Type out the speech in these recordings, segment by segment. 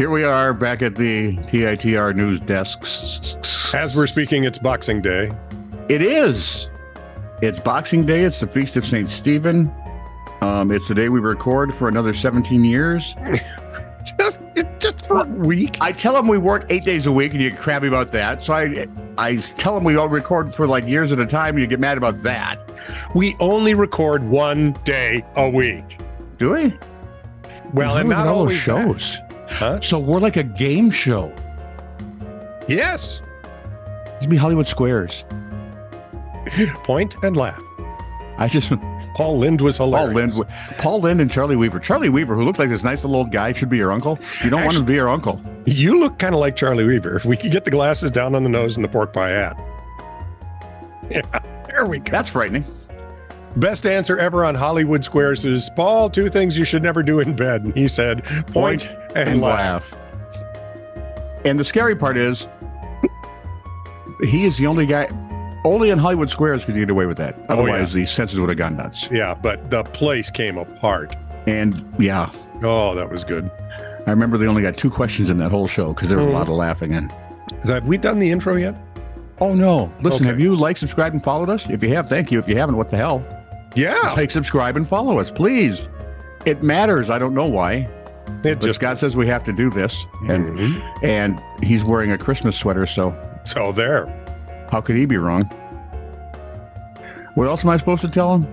Here we are back at the TITR news desks. As we're speaking, it's Boxing Day. It is. It's Boxing Day. It's the Feast of St. Stephen. It's the day we record for another 17 years. just for a week. I tell them we work 8 days a week and you get crabby about that. So I tell them we all record for like years at a time and you get mad about that. We only record 1 day a week. Do we? Well, and not all those always shows. Huh? So we're like a game show. Yes. It'd be Hollywood Squares. Point and laugh. I just... Paul Lind was hilarious. Paul Lind and Charlie Weaver. Charlie Weaver, who looks like this nice little old guy, should be your uncle. You don't want him to be your uncle. You look kind of like Charlie Weaver. If we could get the glasses down on the nose and the pork pie hat. Yeah, there we go. That's frightening. Best answer ever on Hollywood Squares is, Paul, 2 things you should never do in bed. And he said, point and laugh. And the scary part is, he is the only guy... Only in Hollywood Squares could you get away with that. Otherwise, the censors would have gone nuts. Yeah, but the place came apart. And, yeah. Oh, that was good. I remember they only got 2 questions in that whole show because there was a lot of laughing in. Have we done the intro yet? Oh, no. Listen, Okay. Have you liked, subscribed, and followed us? If you have, thank you. If you haven't, what the hell? Yeah. Like, subscribe, and follow us, please. It matters. I don't know why. But Scott says we have to do this. And he's wearing a Christmas sweater, so there. how could he be wrong? What else am I supposed to tell him?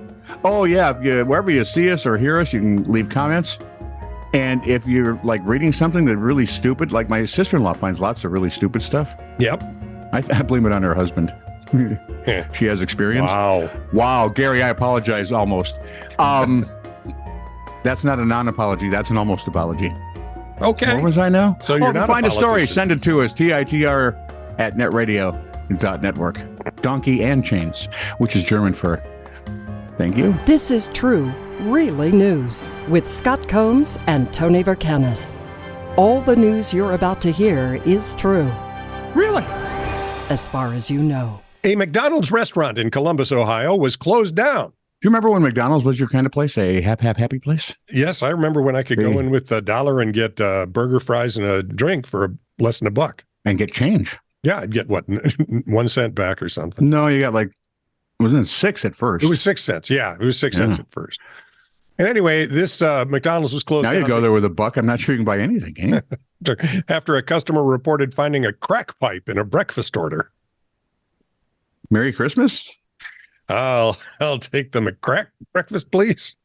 Oh, yeah. Wherever you see us or hear us, you can leave comments. And if you're like reading something that's really stupid, like my sister-in-law finds lots of really stupid stuff. Yep. I blame it on her husband. She has experience. Wow, Gary, I apologize almost. That's not a non-apology. That's an almost apology. Okay. Where was I now? So you're not find a a story. politician. Send it to us. TITR@netradio.network. Donkey and chains, which is German for thank you. This is True, Really News with Scott Combs and Tony Vercanis. All the news you're about to hear is true, Really? as far as you know. A McDonald's restaurant in Columbus, Ohio was closed down. Do you remember when McDonald's was your kind of place, a happy place? Yes, I remember when I could go in with $1 and get burger, fries, and a drink for less than $1. And get change. Yeah, I'd get, 1 cent back or something. No, you got wasn't it 6 at first? It was 6 cents. Yeah, it was 6 cents at first. And anyway, this McDonald's was closed now down. You go there with $1. I'm not sure you can buy anything, can you? After a customer reported finding a crack pipe in a breakfast order. Merry Christmas? I'll take the McCrack breakfast, please.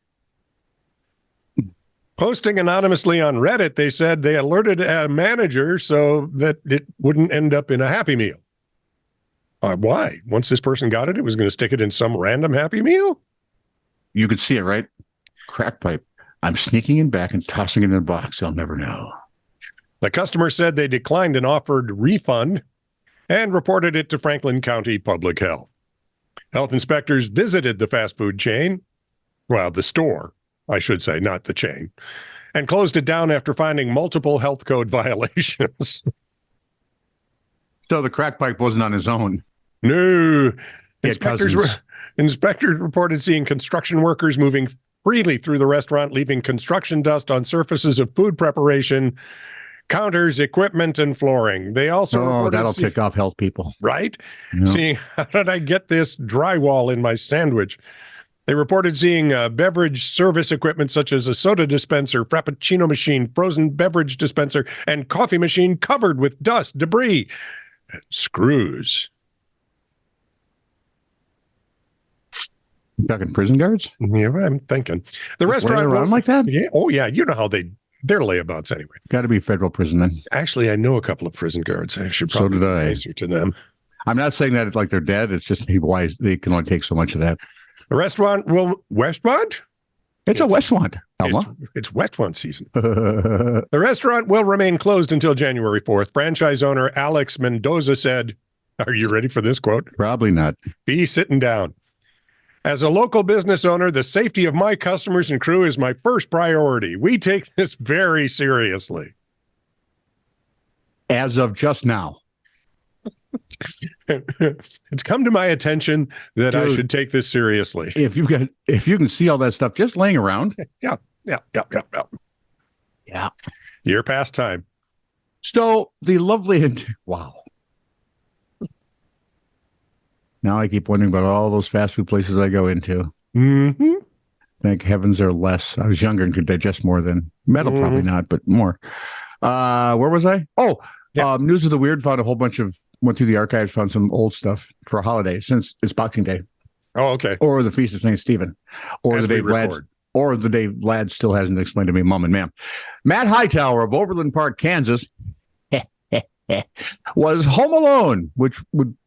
Posting anonymously on Reddit, they said they alerted a manager so that it wouldn't end up in a Happy Meal. Why? Once this person got it, it was going to stick it in some random Happy Meal? You could see it, right? Crack pipe. I'm sneaking in back and tossing it in a box. They'll never know. The customer said they declined an offered refund and reported it to Franklin County Public Health. Health inspectors visited the fast food chain, well, the store, I should say, not the chain, and closed it down after finding multiple health code violations. So the crack pipe wasn't on his own. No. Inspectors reported seeing construction workers moving freely through the restaurant, leaving construction dust on surfaces of food preparation, counters, equipment, and flooring. They also that'll tick off health people. Right? Yeah. Seeing, how did I get this drywall in my sandwich? They reported seeing beverage service equipment such as a soda dispenser, frappuccino machine, frozen beverage dispenser, and coffee machine covered with dust, debris, and screws. You talking prison guards? Yeah, I'm thinking. The restaurant around like that? Yeah. Oh, yeah. You know how they're layabouts anyway. Got to be federal prison then. Actually, I know a couple of prison guards. I should probably be nicer to them. I'm not saying that it's like they're dead. It's just why they can only take so much of that. The restaurant will Westmont? It's a Westmont, Alma. It's Westmont season. The restaurant will remain closed until January 4th. Franchise owner Alex Mendoza said, are you ready for this quote? Probably not. Be sitting down. As a local business owner, the safety of my customers and crew is my first priority. We take this very seriously. As of just now. It's come to my attention that I should take this seriously. If you can see all that stuff just laying around. Yeah. Your pastime. So the lovely, wow. Now I keep wondering about all those fast food places I go into. Mm-hmm. Thank heavens they're less. I was younger and could digest more than metal, probably not, but more. Where was I? Oh, Yeah. News of the Weird found a whole bunch of, went through the archives, found some old stuff for a holiday since it's Boxing Day. Oh, okay. Or the Feast of St. Stephen. Or As the day Vlad still hasn't explained to me, Mom and Ma'am. Matt Hightower of Overland Park, Kansas, was Home Alone, which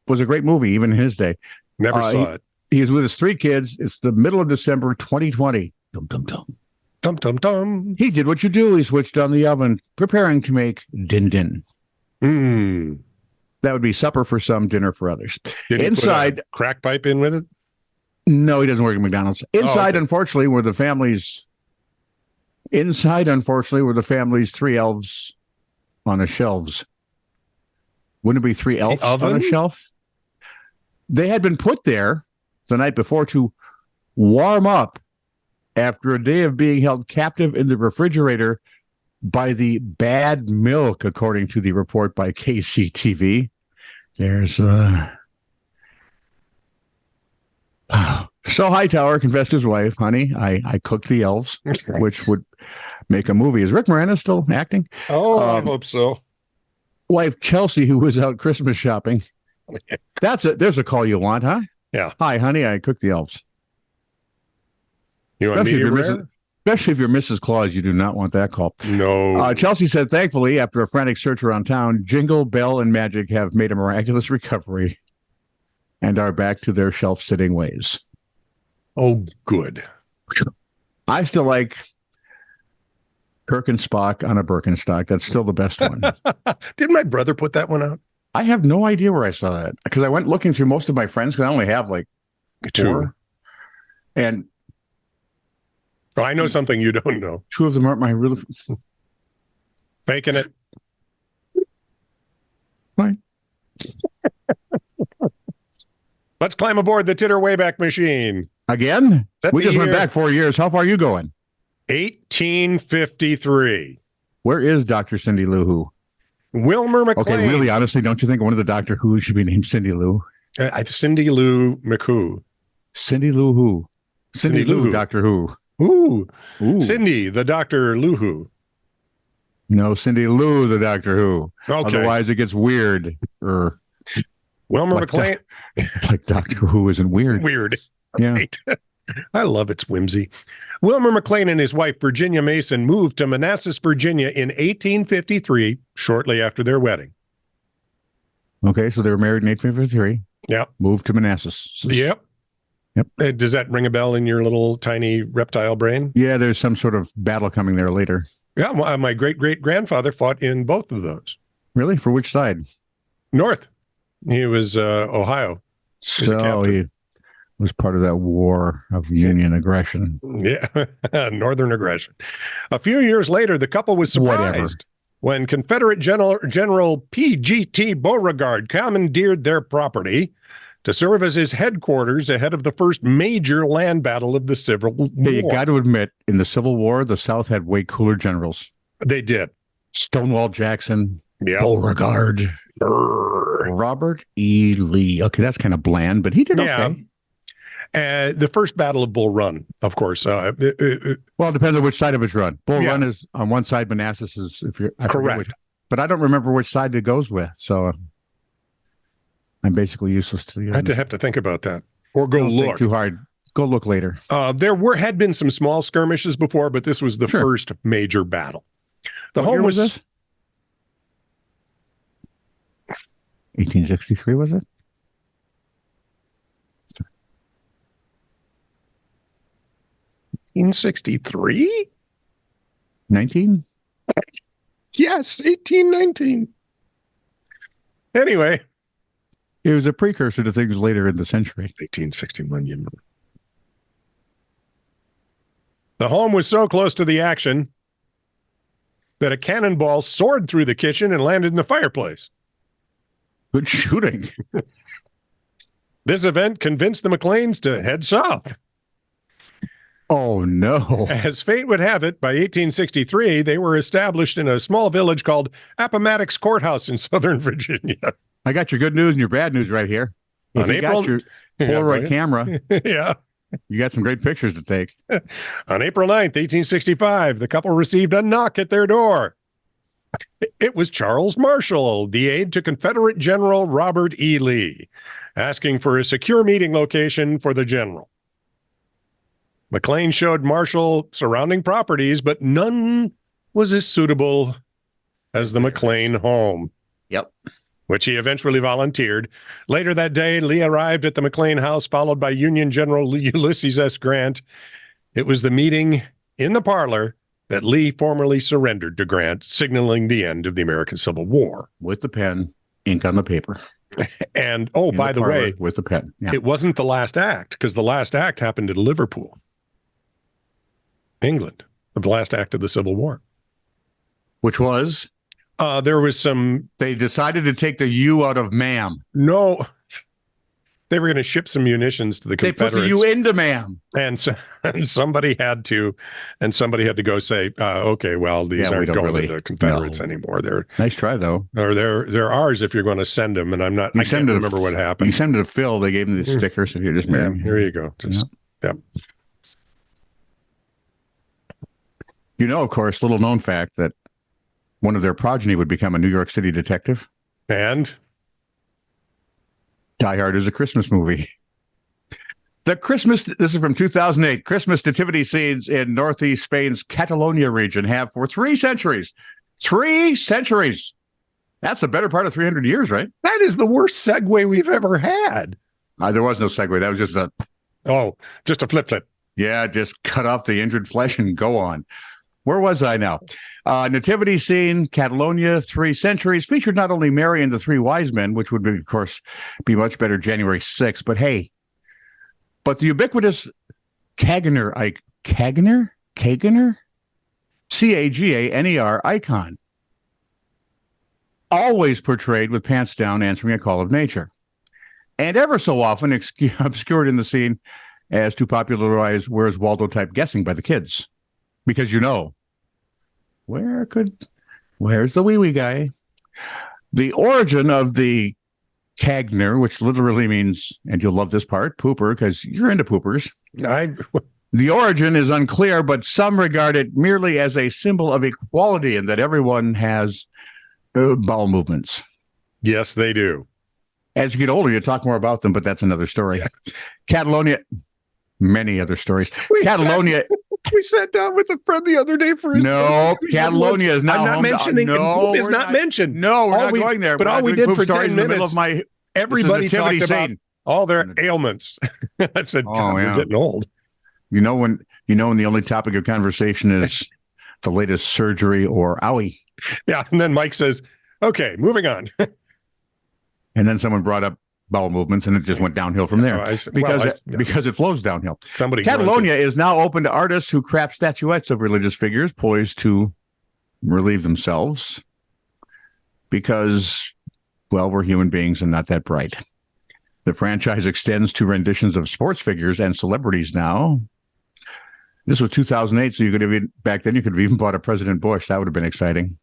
was a great movie, even in his day. Never saw it. He was with his 3 kids. It's the middle of December 2020. Dum, dum, dum. Dum, dum, dum. He did what you do. He switched on the oven, preparing to make din din. Mm. That would be supper for some, dinner for others. Did he Inside, put a crack pipe in with it? no, he doesn't work at McDonald's. Inside, okay. unfortunately, were the family's 3 elves on a shelves. Wouldn't it be 3 elves on a shelf? They had been put there the night before to warm up after a day of being held captive in the refrigerator by the bad milk, according to the report by KCTV. There's So Hightower confessed to his wife, honey, I cooked the elves, which would make a movie. Is Rick Moranis still acting? Oh, I hope so. Wife Chelsea, who was out Christmas shopping. There's a call you want, huh? Yeah. Hi, honey, I cooked the elves. You want medium rare? Especially if you're Mrs. Claus, you do not want that call. No. Chelsea said, thankfully, after a frantic search around town, Jingle, Bell, and Magic have made a miraculous recovery and are back to their shelf-sitting ways. Oh, good. I still like Kirk and Spock on a Birkenstock. That's still the best one. Did my brother put that one out? I have no idea where I saw that because I went looking through most of my friends because I only have like 4. 2. And I know something you don't know. 2 of them aren't my real. Faking it. Fine. Let's climb aboard the Titter Wayback Machine. Again? That We the just went year- back 4 years. How far are you going? 1853. Where is Dr. Cindy Lou Who? Wilmer McLean. Okay, really, honestly, don't you think one of the Doctor Who should be named Cindy Lou? Cindy Lou McCoo. Cindy Lou Who? Cindy Lou Who. Doctor Who. Ooh. Ooh. Cindy, the Dr. Lou Who. No, Cindy Lou, the Doctor Who. Okay. Otherwise, it gets weird. Wilmer like McLean. Like Doctor Who isn't weird. Weird. Yeah. Right. I love its whimsy. Wilmer McLean and his wife, Virginia Mason, moved to Manassas, Virginia in 1853, shortly after their wedding. Okay, so they were married in 1853. Yep. Moved to Manassas. Yep. Yep. Does that ring a bell in your little tiny reptile brain? Yeah, there's some sort of battle coming there later. Yeah, my great-great-grandfather fought in both of those. Really? For which side? North. He was Ohio. So he was part of that war of Union aggression. Yeah, Northern aggression. A few years later, the couple was surprised when Confederate General P.G.T. Beauregard commandeered their property to serve as his headquarters ahead of the first major land battle of the Civil War. Hey, you got to admit, in the Civil War, the South had way cooler generals. They did. Stonewall Jackson, Yeah. Beauregard, Robert E. Lee. Okay, that's kind of bland, but he did okay. The first Battle of Bull Run, of course. Well, it depends on which side of it's run. Bull Run is on one side, Manassas is correct. But I don't remember which side it goes with, so I'm basically useless to the. I'd have to think about that or go look. Think too hard. Go look later. There had been some small skirmishes before, but this was the first major battle. The What home year was this? 1863, was it? 1863? 19? Yes, 1819. Anyway. It was a precursor to things later in the century. 1861, you know. The home was so close to the action that a cannonball soared through the kitchen and landed in the fireplace. Good shooting. This event convinced the McLeans to head south. Oh, no. As fate would have it, by 1863, they were established in a small village called Appomattox Courthouse in Southern Virginia. I got your good news and your bad news right here. If On you April- got your Polaroid camera, Yeah. you got some great pictures to take. On April 9th, 1865, the couple received a knock at their door. It was Charles Marshall, the aide to Confederate General Robert E. Lee, asking for a secure meeting location for the general. McLean showed Marshall surrounding properties, but none was as suitable as the McLean home. Yep. Which he eventually volunteered. Later that day, Lee arrived at the McLean house, followed by Union General Ulysses S. Grant. It was the meeting in the parlor that Lee formally surrendered to Grant, signaling the end of the American Civil War. With the pen, ink on the paper. And, oh, by the way, with the pen. Yeah. it wasn't the last act, because the last act happened in Liverpool, England, the last act of the Civil War. Which was? There was some... They decided to take the U out of ma'am. No. They were going to ship some munitions to the Confederates. They put the U into ma'am. And somebody had to go say, okay, well, these aren't going to the Confederates anymore. They're nice try, though. Or they're ours if you're going to send them. And I can't remember what happened. You send them to Phil. They gave him the stickers if you're just married. Here you go. You know, of course, little known fact that one of their progeny would become a New York City detective. And? Die Hard is a Christmas movie. This is from 2008. Christmas nativity scenes in northeast Spain's Catalonia region have for 3 centuries. 3 centuries. That's the better part of 300 years, right? That is the worst segue we've ever had. There was no segue. That was just just a flip. Yeah, just cut off the injured flesh and go on. Where was I now? Nativity scene, Catalonia, 3 centuries, featured not only Mary and the 3 wise men, which would, of course, be much better January 6th, but hey, but the ubiquitous Caganer, C-A-G-A-N-E-R icon, always portrayed with pants down, answering a call of nature, and ever so often obscured in the scene as to popularize Where's Waldo type guessing by the kids. Because where's the wee guy? The origin of the Cagner, which literally means, and you'll love this part, pooper, because you're into poopers. The origin is unclear, but some regard it merely as a symbol of equality and that everyone has bowel movements. Yes, they do. As you get older, you talk more about them, but that's another story. Yeah. Catalonia, many other stories. Catalonia. We sat down with a friend the other day for his... No, Catalonia is now... I'm not mentioning... No, it's not mentioned. No, we're not going there. But all we did for 10 minutes, everybody talked about all their ailments. I said, we're getting old. You know when the only topic of conversation is the latest surgery or owie. Yeah, and then Mike says, okay, moving on. And then someone brought up bowel movements, and it just went downhill from there because it flows downhill. Catalonia is now open to artists who craft statuettes of religious figures poised to relieve themselves because, well, we're human beings and not that bright. The franchise extends to renditions of sports figures and celebrities now. This was 2008, so back then you could have even bought a President Bush. That would have been exciting.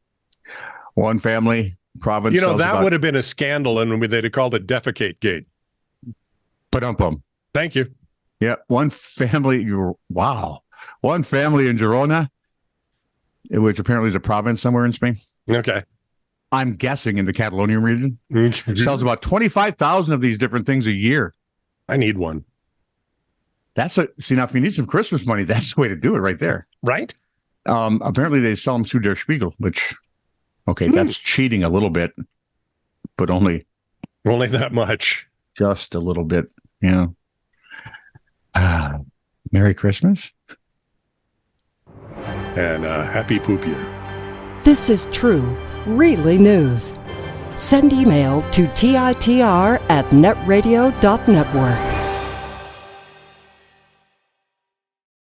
One family... province. That would have been a scandal, and they'd have called it Defecate Gate. Ba-dum-bum. Thank you. Yeah, one family in Girona, which apparently is a province somewhere in Spain. Okay. I'm guessing in the Catalonian region. Sells about 25,000 of these different things a year. I need one. Now if you need some Christmas money, that's the way to do it right there. Right? Apparently they sell them through Der Spiegel, which... Okay, that's cheating a little bit, but only that much. Just a little bit, yeah. Merry Christmas. And happy poop year. This is true, really news. Send email to TITR@netradio.network.